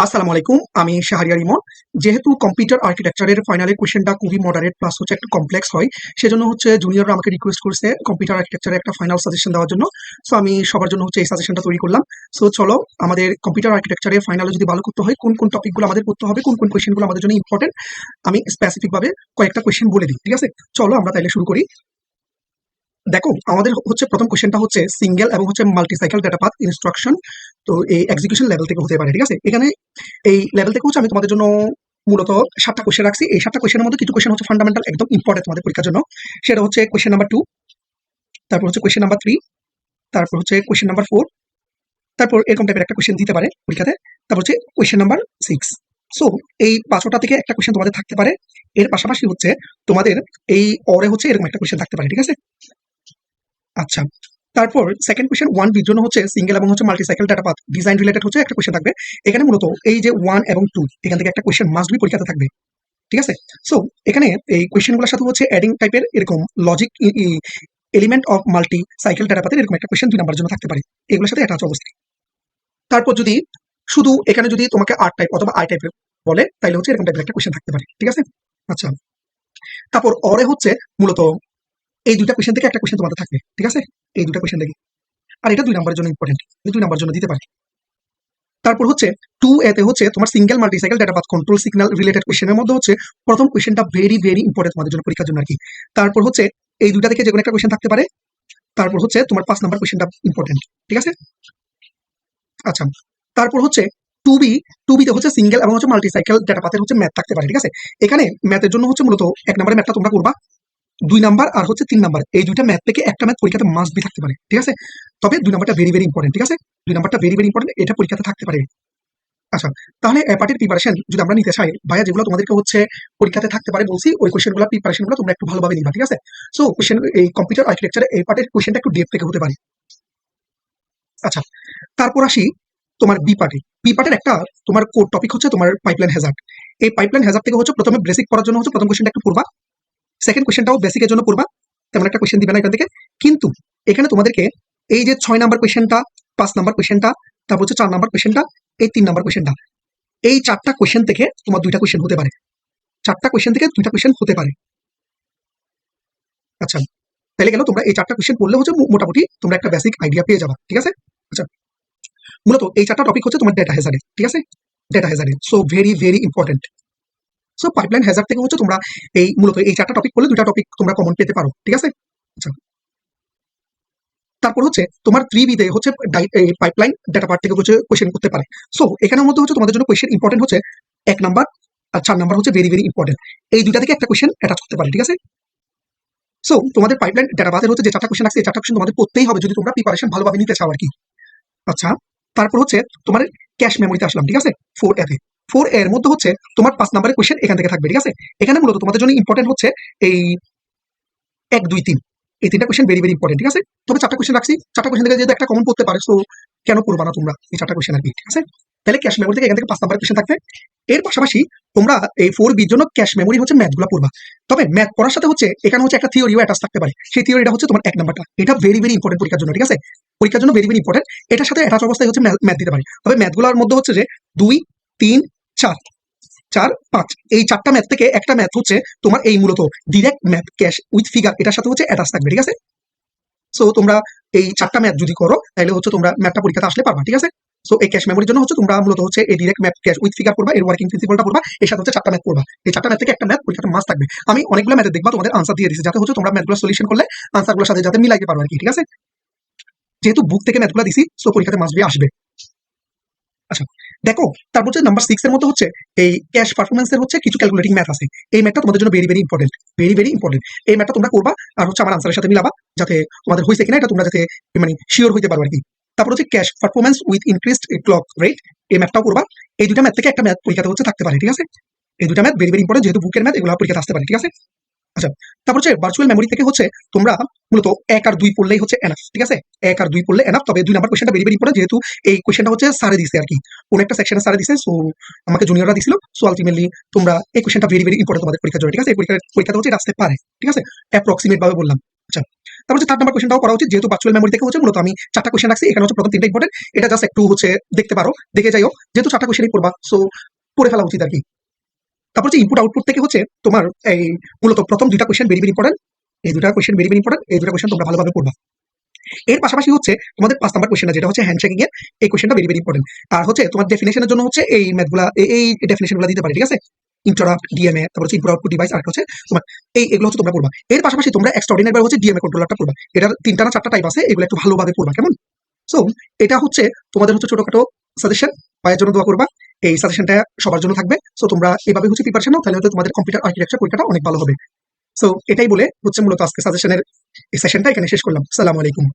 আসসালামু আলাইকুম। আমি শাহরিয়ার ইমন। যেহেতু কম্পিউটার আর্কিটেকচারের ফাইনালের কোয়েশ্চেনটা খুবই মডারেট প্লাস হচ্ছে একটু কমপ্লেক্স হয়, সেজন্য হচ্ছে জুনিয়ররা আমাকে রিকোয়েস্ট করছে কম্পিউটার আর্কিটেকচারের একটা ফাইনাল সাজেশন দেওয়ার জন্য। সো আমি সবার জন্য হচ্ছে এই সাজেশনটা তৈরি করলাম। সো চলো আমাদের কম্পিউটার আর্কিটেকচারের ফাইনালে যদি ভালো করতে হয়, কোন কোন টপিকগুলো আমাদের করতে হবে, কোন কোন কোয়েশ্চেনগুলো আমাদের জন্য ইম্পর্টেন্ট, আমি স্পেসিফিক ভাবে কয়েকটা কোয়েশ্চেন বলে দিই। ঠিক আছে, চলো আমরা তাইলে শুরু করি। দেখো, আমাদের হচ্ছে প্রথম কোশ্চেনটা হচ্ছে সিঙ্গেল এবং হচ্ছে multi cycle data path instruction. তো এই এক্সিকিউশন লেভেল থেকে হতে পারে। ঠিক আছে, এখানে এই লেভেল থেকে হচ্ছে আমি তোমাদের জন্য মূলত 7টা কোশ্চেন রাখছি। এই 7টা কোশ্চেনের মধ্যে কিছু কোশ্চেন হচ্ছে ফান্ডামেন্টাল, একদম ইম্পর্টেন্ট তোমাদের পরীক্ষার জন্য। সেটা হচ্ছে কোশ্চেন নাম্বার 2, তারপর হচ্ছে কোশ্চেন নাম্বার 3, তারপর হচ্ছে কোশ্চেন নাম্বার 4, তারপর এরকম টাইপের একটা কোশ্চেন দিতে পারে পরীক্ষাতে, তারপর হচ্ছে কোশ্চেন নাম্বার 6। সো এই 5টা থেকে একটা কোশ্চেন তোমাদের থাকতে পারে। এর পাশাপাশি হচ্ছে তোমাদের এই অরে হচ্ছে এরকম একটা কোশ্চেন থাকতে পারে। ঠিক আছে, আচ্ছা। তারপর সেকেন্ড কোয়েশ্চেন 1 বির জন্য হচ্ছে সিঙ্গেল এবং হচ্ছে multi cycle data path design related হচ্ছে একটা কোয়েশ্চেন থাকবে। এখানে মূলত এই যে 1 এবং 2 এখান থেকে একটা কোয়েশ্চেন মাস্ট বি পরীক্ষাতে থাকবে। ঠিক আছে, সো এখানে এই কোয়েশ্চেনগুলোর সাথে হচ্ছে অ্যাডিং টাইপের এরকম logic element of multi cycle data পাথের এরকম একটা কোয়েশ্চেন 2 নাম্বারের জন্য থাকতে পারে। এগুলোর সাথে অ্যাটাচ অবস্থায়। তারপর যদি শুধু এখানে যদি তোমাকে আর টাইপ অথবা আই টাইপের বলে, তাহলে হচ্ছে এরকম টাইপের একটা কোয়েশ্চেন থাকতে পারে। ঠিক আছে, আচ্ছা। তারপর অরে হচ্ছে মূলত এই 2টা কোয়েশ্চেন থেকে একটা কোয়েশ্চেন তোমাদের থাকবে। ঠিক আছে, এই 2টা কোয়েশ্চেন থেকে। আর এটা 2 নাম্বারের জন্য ইম্পর্টেন্ট, 2 নাম্বার জন্য দিতে পারে। তারপর হচ্ছে 2 এতে হচ্ছে তোমার single multi cycle data path control signal related কোয়েশ্চেনের মধ্যে হচ্ছে প্রথম কোয়েশ্চেনটা ভেরি ভেরি ইম্পর্টেন্ট তোমাদের জন্য পরীক্ষার জন্য আর কি। তারপর হচ্ছে এই 2টা থেকে যে কোনো একটা কোয়েশ্চেন থাকতে পারে। তারপর হচ্ছে তোমার 5 নাম্বার কোয়েশ্চেনটা ইম্পর্টেন্ট। ঠিক আছে, আচ্ছা। তারপর হচ্ছে টু বিতে হচ্ছে সিঙ্গেল এবং হচ্ছে মাল্টি সাইকেল ডেটা পাথের হচ্ছে ম্যাথ থাকতে পারে। ঠিক আছে, এখানে ম্যাথের জন্য হচ্ছে মূলত 1 নম্বরের ম্যাথটা তোমরা করবা, 2 নাম্বার আর হচ্ছে 3 নাম্বার, এই 2টা ম্যাথ থেকে একটা ম্যাথ পরীক্ষাতে মাস্ট বি থাকতে পারে। ঠিক আছে, তবে 2 নাম্বারটা ভেরি ভেরি ইম্পর্টেন্ট। ঠিক আছে, 2 নাম্বারটা ভেরি ভেরি ইম্পর্টেন্ট, এটা পরীক্ষাতে থাকতে পারে। আচ্ছা, তাহলে পার্টির প্রিপারেশন যদি আমরা নিতে চাই ভাইয়া, যেগুলো তোমাদেরকে হচ্ছে পরীক্ষাতে থাকতে পারে বলছি, ওই কোয়েশ্চেনগুলো প্রিপারেশনগুলো তোমরা একটু ভালোভাবে নিবা। ঠিক আছে, সো কোয়েশ্চেন এই কম্পিউটার আর্কিটেকচারে এই পার্টের কোয়েশ্চেনটা একটু ডেপ থেকে হতে পারে। আচ্ছা, তারপর আসি তোমার বি পার্টের একটা তোমার কোর টপিক হচ্ছে তোমার পাইপলাইন হ্যাজার্ড। এই পাইপলাইন হ্যাজার্ড থেকে হচ্ছে প্রথমে বেসিক পড়ার জন্য হচ্ছে প্রথম কোয়েশ্চেনটা একটু পড়বা, সেকেন্ড কোয়েশ্চেনটাও বেসিকের জন্য পড়বা, তেমন একটা কোয়েশ্চেন দিবে না এখান থেকে। কিন্তু এখানে তোমাদেরকে এই যে 6 নাম্বার কোয়েশ্চেনটা, 5 নাম্বার কোয়েশ্চেনটা, তারপর হচ্ছে 4 নাম্বার কোয়েশ্চেনটা, এই 3 নাম্বার কোয়েশ্চেনটা, এই 4টা কোয়েশ্চেন থেকে তোমার 2টা কোয়েশ্চেন হতে পারে। 4টা কোয়েশ্চেন থেকে 2টা কোয়েশ্চেন হতে পারে। আচ্ছা, তাহলে গেল তোমরা এই 4টা কোয়েশ্চেন পড়লে হচ্ছে মোটামুটি তোমরা একটা বেসিক আইডিয়া পেয়ে যাবা। ঠিক আছে, আচ্ছা। মূলত এই 4টা টপিক হচ্ছে তোমার ডেটা হ্যাজার্ডে। ঠিক আছে, ডেটা হ্যাজার্ডে so very very important. So pipeline hazard থেকে হচ্ছে তোমরা এই মূলত এই 4টা টপিক পড়লে 2টা টপিক তোমরা কমন পেতে পারো। ঠিক আছে, আচ্ছা। তারপর হচ্ছে তোমার 3 বিতে হচ্ছে পাইপলাইন ডেটা পার্ট থেকে হচ্ছে কোয়েশ্চেন করতে পারে। সো এখানের মধ্যে হচ্ছে তোমাদের জন্য কোয়েশ্চেন ইম্পর্টেন্ট হচ্ছে 1 নাম্বার আর 4 নাম্বার হচ্ছে ভেরি ভেরি ইম্পর্টেন্ট। এই 2টা থেকে একটা কোয়েশ্চেন অ্যাটাচ করতে পারে। ঠিক আছে, সো তোমাদের পাইপলাইন ডেটা পাথের হচ্ছে যে 4টা কোয়েশ্চেন আছে, এই 4টা কোয়েশ্চেন তোমাদের পড়তেই হবে যদি তোমরা প্রিপারেশন ভালোভাবে নিতে চাও আর কি। আচ্ছা, তারপর হচ্ছে তোমার ক্যাশ মেমোরিতে আসলাম। ঠিক আছে, 4 এতে 4 এর মধ্যে হচ্ছে তোমার 5 নাম্বারের কোয়েশ্চেন এখান থেকে থাকবে। ঠিক আছে, এখানে মূলত তোমাদের জন্য ইম্পর্টেন্ট হচ্ছে এই 1 2 3, এই 3টা কোয়েশ্চেন ভেরি ভেরি ইম্পর্টেন্ট। ঠিক আছে, তবে 4টা কোয়েশ্চেন রাখছি, 4টা কোয়েশ্চেন থেকে যদি একটা কমন পড়তে পারে, সো কেন পড়বা না তোমরা এই 4টা কোয়েশ্চেন আর কি। ঠিক আছে, তাহলে ক্যাশ মেমোরি থেকে এখান থেকে 5 নাম্বার কোয়েশ্চেন থাকবে। এর পাশাপাশি তোমরা এই 4 বির জন্য ক্যাশ মেমোরি হচ্ছে ম্যাথগুলো পড়বা। তবে ম্যাথ পড়ার সাথে হচ্ছে এখানে হচ্ছে একটা থিওরিও অ্যাটাচ থাকতে পারে। সেই থিওরিটা হচ্ছে তোমার 1 নাম্বারটা, এটা ভেরি ভেরি ইম্পর্টেন্ট পরীক্ষার জন্য। ঠিক আছে, পরীক্ষার জন্য ভেরি ভেরি ইম্পর্টেন্ট। এটার সাথে অ্যাটাচ অবস্থায় হচ্ছে ম্যাথ দিতে পারে। তবে ম্যাথগুলোর মধ্যে হচ্ছে যে 2 3 4 4 5, এই 4টা ম্যাথ থেকে একটা ম্যাথ হচ্ছে তোমার এই মূলত direct math cash with figure, এটার সাথে হচ্ছে অ্যাটাচ থাকবে। ঠিক আছে, সো তোমরা এই 4টা ম্যাথ যদি করো তাহলে হচ্ছে তোমরা ম্যাথটা পরীক্ষাতে আসলে পারবা। ঠিক আছে, সো এই ক্যাশ মেমোরির জন্য হচ্ছে তোমরা মূলত হচ্ছে এই direct math cash with figure পড়বা, এর ওয়ার্কিং প্রিন্সিপালটা পড়বা, এর সাথে হচ্ছে 4টা ম্যাথ পড়বা। এই 4টা ম্যাথ থেকে একটা ম্যাথ পরীক্ষাতে মাস্ট থাকবে। আমি অনেকগুলো ম্যাথে দেখবা তোমাদের আনসার দিয়ে দিছি, যাতে হচ্ছে তোমরা ম্যাথগুলো সলিউশন করলে আনসারগুলোর সাথে যাতে মিলাইতে পারো আর কি। ঠিক আছে, যেহেতু বুক থেকে ম্যাথগুলো দিছি, সো পরীক্ষাতে মাস্ট বি আসবে। আচ্ছা, দেখো, তারপর হচ্ছে নাম্বার 6 এর মধ্যে হচ্ছে এই ক্যাশ পারফরমেন্সের হচ্ছে কিছু ক্যালকুলেটিং ম্যাথ আছে। এই ম্যাথটা তোমাদের জন্য very very important, very very important. এই ম্যাথটা তোমরা করবা আর হচ্ছে আমার আনসারের সাথে মিলাবা, যাতে তোমাদের হয়েছে কিনা এটা তোমরা যাতে মানে শিওর হইতে পারো আর কি। তারপর হচ্ছে cash performance with increased clock rate, এই ম্যাথটাও করবা। এই 2টা ম্যাথ থেকে একটা ম্যাথ পরীক্ষাতে হচ্ছে থাকতে পারে। ঠিক আছে, এই 2টা ম্যাথ ভেরি ভেরি ইম্পর্টেন্ট, যেহেতু বুকের ম্যাথ, এগুলো পরীক্ষাতে আসতে পারে। ঠিক আছে, আচ্ছা। তারপর হচ্ছে ভার্চুয়াল মেমোরি থেকে হচ্ছে তোমরা মূলত 1 আর 2 পড়লেই হচ্ছে এনাফ। ঠিক আছে, 1 আর 2 পড়লে এনাফ। তবে 2 নাম্বার কোয়েশ্চেনটা ভেরি ভেরি ইম্পর্টেন্ট, যেহেতু এই কোয়েশ্চেনটা হচ্ছে স্যারে দিছে আর কি, কোন একটা সেকশনে স্যারে দিছে, সো আমাকে জুনিয়ররা দিছিল। সো আলটিমেটলি তোমরা এই কোয়েশ্চেনটা ভেরি ভেরি ইম্পর্টেন্ট তোমাদের পরীক্ষার জন্য। ঠিক আছে, এই পরীক্ষাতে হচ্ছে এটা আসতে পারে। ঠিক আছে, অ্যাপ্রক্সিমেট ভাবে বললাম। আচ্ছা, তারপর হচ্ছে 3 নাম্বার কোয়েশ্চেনটাও করা উচিত, যেহেতু ভার্চুয়াল মেমোরি থেকে হচ্ছে মূলত আমি 4টা কোয়েশ্চেন রাখছি, এখানে হচ্ছে প্রথম 3টা ইম্পর্টেন্ট, এটা জাস্ট একটু হচ্ছে দেখতে পারো, দেখে যাইও, যেহেতু 4টা কোয়েশ্চেনই পড়বা, সো পড়ে ফেলা উচিত আরকি। তারপর হচ্ছে ইনপুট আউটপুট থেকে হচ্ছে তোমার এই মূলত প্রথম 2টা কোয়েশ্চেন ভেরি ইম্পর্টেন্ট, এই 2টা কোয়েশ্চেন ভেরি ইম্পর্টেন্ট, এই 2টা কোয়েশ্চেন তোমরা ভালোভাবে পড়বা। এর পাশাপাশি হচ্ছে তোমাদের 5 নাম্বার কোয়েশ্চেনটা যেটা হচ্ছে হ্যান্ডশেকিং এর, এই কোয়েশ্চেনটা ভেরি ইম্পর্টেন্ট। আর হচ্ছে তোমার ডেফিনিশনের জন্য হচ্ছে এই ম্যাথগুলা, এই ডেফিনিশনগুলো দিতে পারে, ঠিক আছে? ইন্টারাপ্ট, ডিএমএ, তারপর হচ্ছে ইনপুট আউটপুট ডিভাইস, আর একটা হচ্ছে তোমার এগুলো হচ্ছে তোমরা পড়বা। এর পাশাপাশি তোমরা এক্সট্রাঅর্ডিনারি বার হচ্ছে ডিএমএ কন্ট্রোলারটা পড়বা। এটার 3টা না 4টা টাইপ আছে, এগুলো একটু ভালোভাবে পড়বা, কেমন? সো এটা হচ্ছে তোমাদের হচ্ছে ছোটখাটো সাজেশন, পায়ের জন্য দোয়া করবা। এই সাজেশনটা সবার জন্য থাকবে। সো তোমরা এভাবে হচ্ছে প্রিপারেশন নাও, তাহলে হয়তো তোমাদের কম্পিউটার আর্কিটেকচার পরীক্ষাটা অনেক ভালো হবে। সো এটাই বলে হচ্ছে মূলত আজকে সাজেশনের এই সেশনটা এখানে শেষ করলাম। আসসালামু আলাইকুম।